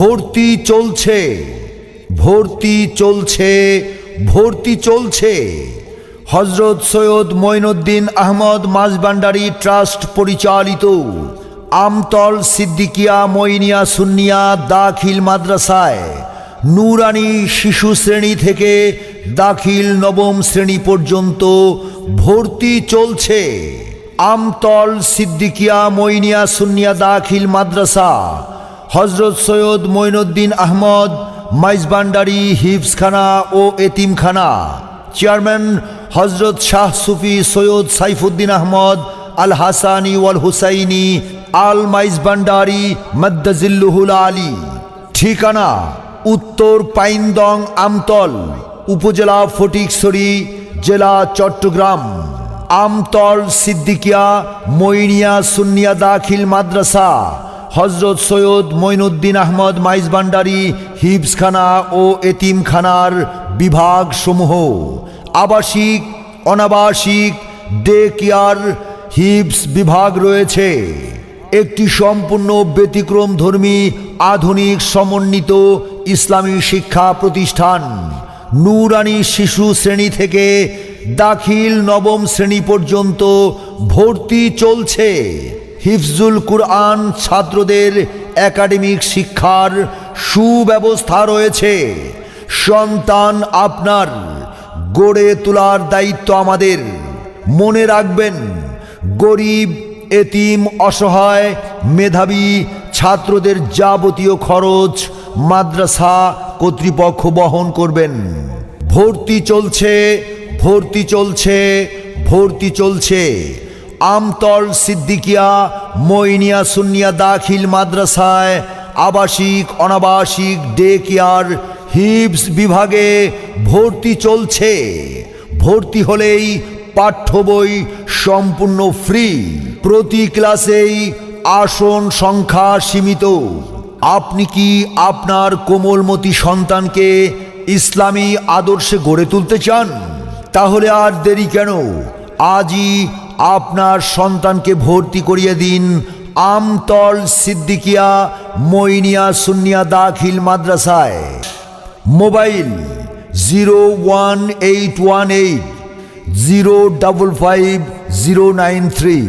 ভর্তি চলছে, ভর্তি চলছে, ভর্তি চলছে। হযরত সৈয়দ মঈনুদ্দিন আহমদ মাঝভান্ডারী ট্রাস্ট পরিচালিত আমতল সিদ্দিকিয়া মঈনিয়া সুন্নিয়া দাখিল মাদ্রাসায় নুরানি শিশু শ্রেণী থেকে দাখিল নবম শ্রেণী পর্যন্ত ভর্তি চলছে। আমতল সিদ্দিকিয়া মঈনিয়া সুন্নিয়া দাখিল মাদ্রাসা হযরত সৈয়দ মঈনুদ্দিন আহমদ মাইজভান্ডারী হিফজখানা ও এতিমখানা, চেয়ারম্যান হযরত শাহ সুফি সৈয়দ সাইফুদ্দিন আহমদ আল হাসানি ওয়াল হুসাইনি আল মাইজভান্ডারী মাদ্দাজিল্লুহুল আলী। ঠিকানা উত্তর পাইনদং আমতল, উপজেলা ফটিকছড়ি, জেলা চট্টগ্রাম। আমতল সিদ্দিকিয়া মঈনিয়া সুন্নিয়া দাখিল মাদ্রাসা হযরত সৈয়দ মঈনুদ্দিন আহমদ মাইজভান্ডারী হিফজখানা ও এতিমখানার বিভাগসমূহ আবাসিক, অনাবাসিক, ডে কেয়ার, হিফজ বিভাগ রয়েছে। একটি সম্পূর্ণ ব্যতিক্রমধর্মী আধুনিক সমন্বিত ইসলামী শিক্ষা প্রতিষ্ঠান। নুরানি শিশু শ্রেণী থেকে দাখিল নবম শ্রেণী পর্যন্ত ভর্তি চলছে। হিফজুল কুরআন ছাত্রদের একাডেমিক শিক্ষার সুব্যবস্থা রয়েছে। সন্তান আপনার, গড়ে তোলার দায়িত্ব আমাদের। মনে রাখবেন, গরিব, এতিম, অসহায়, মেধাবী ছাত্রদের যাবতীয় খরচ মাদ্রাসা কর্তৃপক্ষ বহন করবেন। ভর্তি চলছে, ভর্তি চলছে, ভর্তি চলছে। আমতল সিদ্দিকিয়া মঈনিয়া সুন্নিয়া দাখিল মাদ্রাসায় আবাসিক, অনাবাসিক, ডে কেয়ার, হিফজ বিভাগে ভর্তি চলছে। ভর্তি হলেই পাঠ্য বই সম্পূর্ণ ফ্রি। প্রতি ক্লাসেই আসন সংখ্যা সীমিত। আপনি কি আপনার কোমলমতি সন্তানকে ইসলামী আদর্শে গড়ে তুলতে চান? তাহলে আর দেরি কেন? আজই আপনার সন্তানকে ভর্তি করিয়ে দিন আমতল সিদ্দিকিয়া মঈনিয়া সুন্নিয়া দাখিল মাদ্রাসায়। মোবাইল 01818 055 093।